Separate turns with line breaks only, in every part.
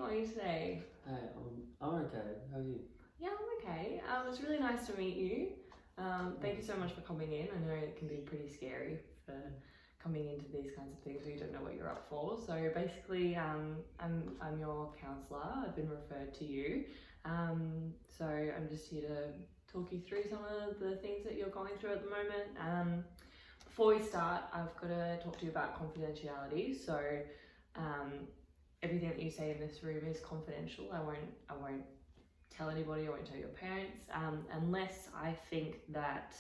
How are you today?
Hey, I'm okay. How are you?
Yeah, I'm okay. It's really nice to meet you. Thank you so much for coming in. I know it can be pretty scary for coming into these kinds of things where you don't know what you're up for. So basically, I'm your counsellor. I've been referred to you. So I'm just here to talk you through some of the things that you're going through at the moment. Before we start, I've got to talk to you about confidentiality. So everything that you say in this room is confidential. I won't tell anybody. I won't tell your parents unless I think that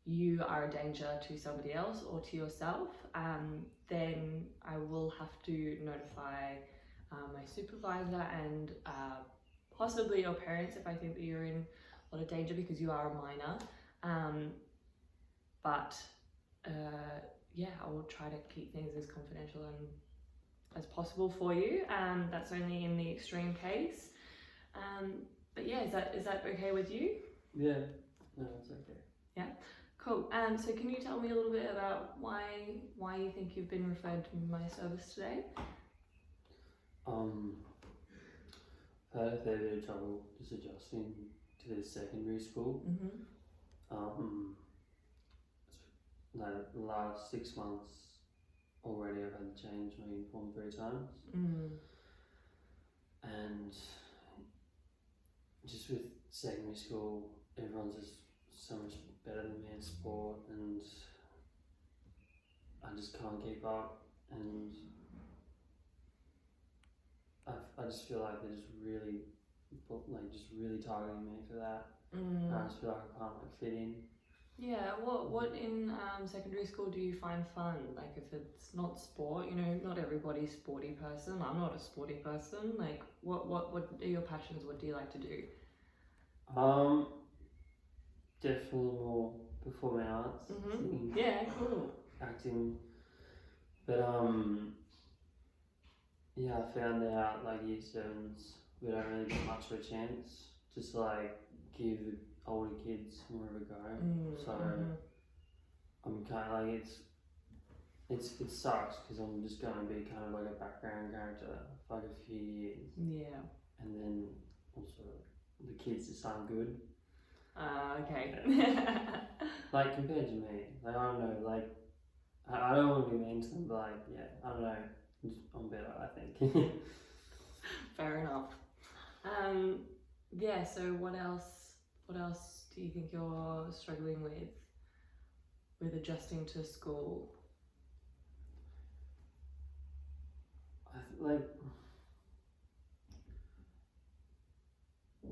you are a danger to somebody else or to yourself. Then I will have to notify my supervisor and possibly your parents if I think that you're in a lot of danger because you are a minor. Yeah, I will try to keep things as confidential and as possible for you. That's only in the extreme case. But yeah, is that okay with you?
Yeah, no, it's okay.
Yeah, cool. So can you tell me a little bit about why you think you've been referred to my service today?
I've had a fair bit of trouble just adjusting to the secondary school. Like the last 6 months already, I've had to change my uniform 3 times. And just with secondary school, everyone's just so much better than me in sport, and I just can't keep up, and I just feel like they're just really targeting me for that. And I just feel like I can't fit in.
Yeah, what in secondary school do you find fun? Like if it's not sport, not everybody's a sporty person. I'm not a sporty person. Like what are your passions? What do you like to do?
Definitely more performing arts. Singing,
yeah, cool.
acting. But yeah, I found out like year 7s we don't really get much of a chance. Just like give the older kids more of a go. So I'm kind of like it sucks because I'm just going to be kind of like a background character for like a few years.
Yeah.
And then also the kids just aren't good.
Okay.
Like compared to me, like I don't know, like I don't want to be mean to them, but like yeah, I don't know, I'm better, I think.
Fair enough. Yeah. So what else do you think you're struggling with adjusting to school?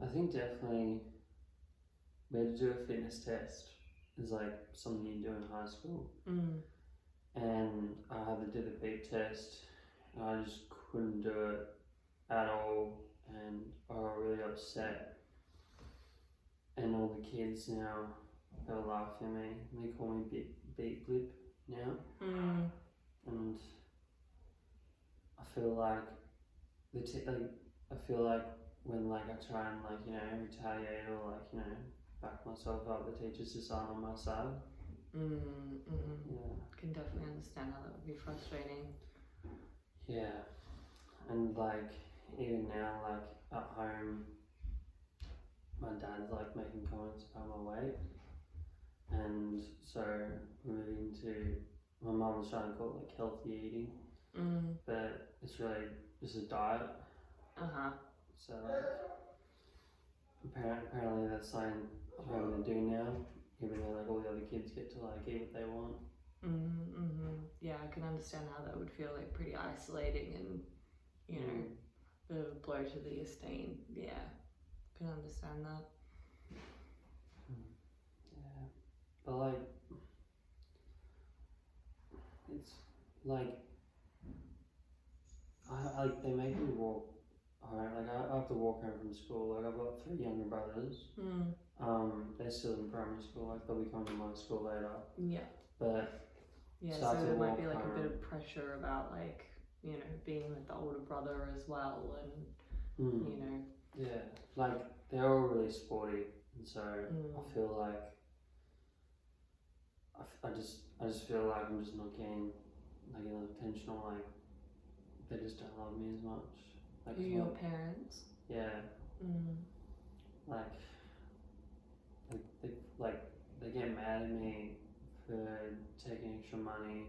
I think definitely we had to do a fitness test. It's like something you do in high school. And I had to do the beep test, and I just couldn't do it at all, and I got really upset. And all the kids now, they were laughing at me. They call me beep blip now. And I feel like I feel like when like I try and like retaliate or like back myself up, the teachers just aren't on my side. Yeah.
Can definitely understand how that would be frustrating.
Yeah, and like even now, like at home, my dad's like making comments about my weight, and so moving to my mum's trying to call it like healthy eating, but it's really just a diet. So like, apparently that's something I'm having to do now, even though like all the other kids get to like eat what they want.
Yeah, I can understand how that would feel like pretty isolating and bit of a blow to the esteem. Yeah, can understand that.
Yeah, but like it's like I they make me walk home. Like I have to walk home from school. Like I've got 3 younger brothers. They're still in primary school. Like they'll be coming to my school later.
Yeah.
But
yeah, so there might be like a bit of pressure about like being with the older brother as well, and
yeah, like they're all really sporty, and so I feel like I just feel like I'm just not getting like enough attention, or like they just don't love me as much. Like,
Who are your parents?
yeah. Like they get mad at me for taking extra money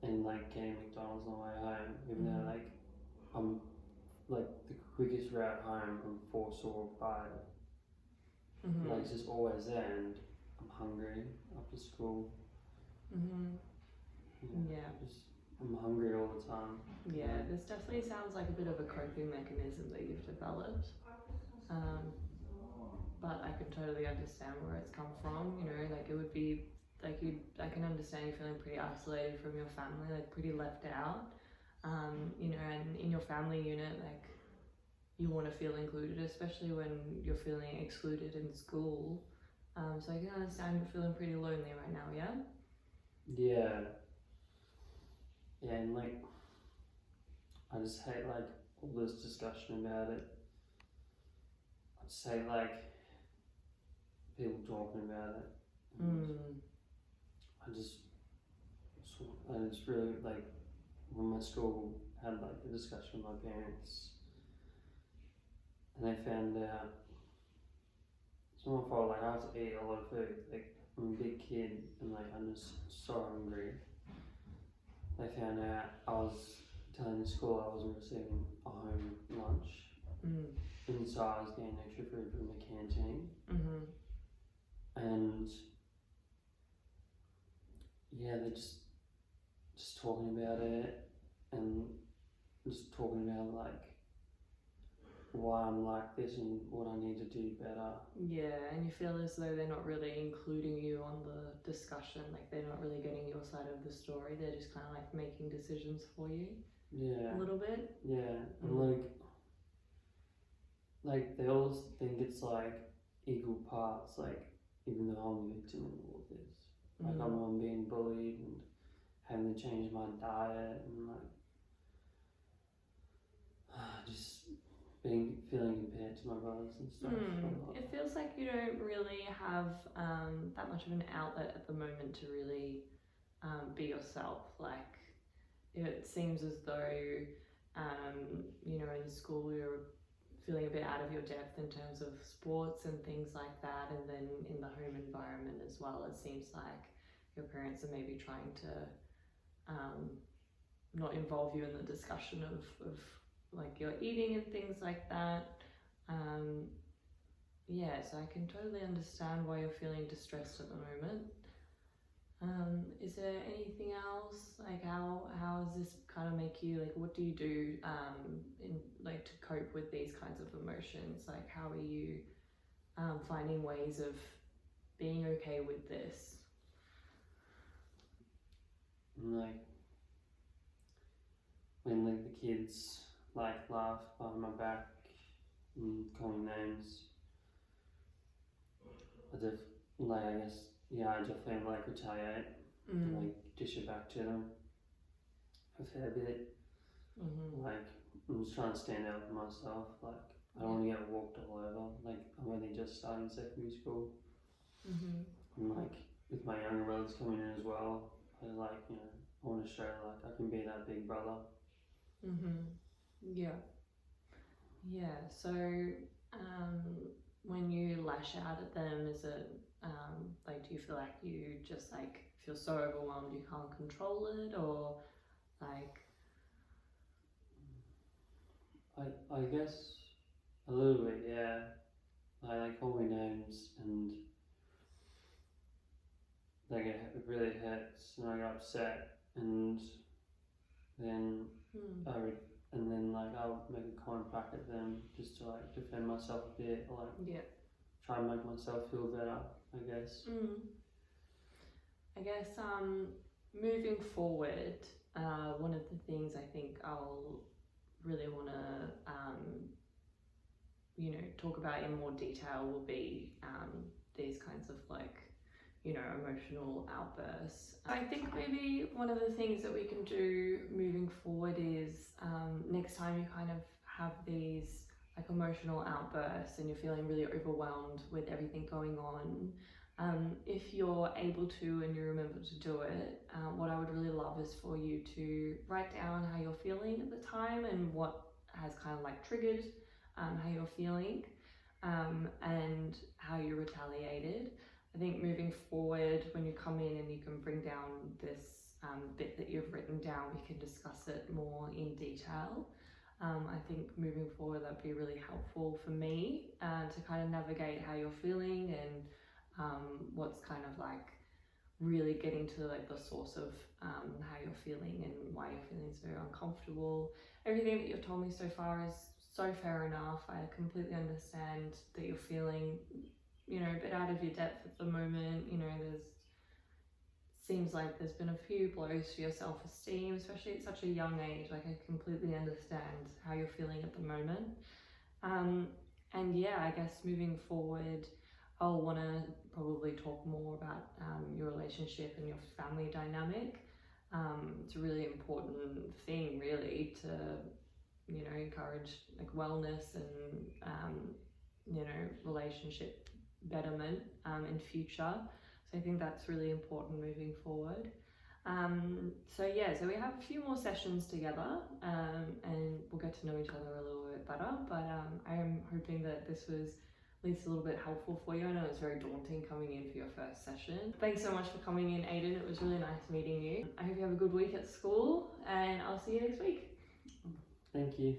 and like getting McDonald's on the way home, even though like I'm like the quickest route home I'm forced to walk by. Like it's just always there, and I'm hungry after school. I'm hungry all the time.
Yeah, this definitely sounds like a bit of a coping mechanism that you've developed. But I can totally understand where it's come from. You know, like it would be like I can understand you feeling pretty isolated from your family, like pretty left out. You know, and in your family unit, like you want to feel included, especially when you're feeling excluded in school. So I can understand you're feeling pretty lonely right now, yeah?
Yeah. Yeah, and like I just hate like all this discussion about it. I just hate like people talking about it. I just really like when my school had like a discussion with my parents and they found out it's not my fault, like I have to eat a lot of food. Like I'm a big kid and like I'm just so hungry. They found out I was telling the school I wasn't receiving a home lunch. And so I was getting extra food from the canteen. And yeah, they're just talking about it and just talking about like why I'm like this and what I need to do better.
Yeah, and you feel as though they're not really including you on the discussion, like they're not really getting your side of the story, they're just kind of like making decisions for you.
Yeah.
A little bit.
Yeah, and like they always think it's like equal parts, like even though I'm the victim in all of this. Like I'm the one being bullied and having to change my diet and like just feeling compared to my brothers and stuff.
It feels like you don't really have that much of an outlet at the moment to really be yourself. Like it seems as though you know, in school you're feeling a bit out of your depth in terms of sports and things like that, and then in the home environment as well, it seems like your parents are maybe trying to not involve you in the discussion of like your eating and things like that. Yeah, so I can totally understand why you're feeling distressed at the moment. Is there anything else? Like how does this kind of make you, like what do you do in like to cope with these kinds of emotions? Like how are you finding ways of being okay with this?
Like when like the kids like laugh behind my back and call me names, I definitely like retaliate and like dish it back to them a fair bit. Like I'm just trying to stand out for myself. Like I don't want to get walked all over. Like I'm only just starting secondary school, and like with my younger brothers coming in as well, I like, you know, I want to show like I can be that big brother.
Yeah. So when you lash out at them, is it like, do you feel like you just like feel so overwhelmed you can't control it, or like?
I guess a little bit, yeah. They call me names and it really hurts and I get upset, and then I'll make a comment back at them just to like defend myself a bit, or like try and make myself feel better, I guess.
I guess moving forward, one of the things I think I'll really want to you know, talk about in more detail will be these kinds of like, you know, emotional outbursts. I think maybe one of the things that we can do moving forward is next time you kind of have these like emotional outbursts and you're feeling really overwhelmed with everything going on, If you're able to and you remember to do it, what I would really love is for you to write down how you're feeling at the time and what has kind of like triggered how you're feeling, and how you retaliated. I think moving forward, when you come in and you can bring down this bit that you've written down, we can discuss it more in detail. I think moving forward, that'd be really helpful for me to kind of navigate how you're feeling and what's kind of like really getting to like the source of how you're feeling and why you're feeling so uncomfortable. Everything that you've told me so far is so fair enough. I completely understand that you're feeling, you know, a bit out of your depth at the moment. You know, seems like there's been a few blows to your self-esteem, especially at such a young age. Like, I completely understand how you're feeling at the moment. And yeah, I guess moving forward, I'll want to probably talk more about your relationship and your family dynamic. It's a really important thing, really, to, you know, encourage like wellness and you know, relationship betterment in future. So I think that's really important moving forward. So yeah, so we have a few more sessions together, and we'll get to know each other a little bit better. But I am hoping that this was at least a little bit helpful for you. I know it's very daunting coming in for your first session. Thanks so much for coming in, Aiden. It was really nice meeting you. I hope you have a good week at school, and I'll see you next week.
Thank you.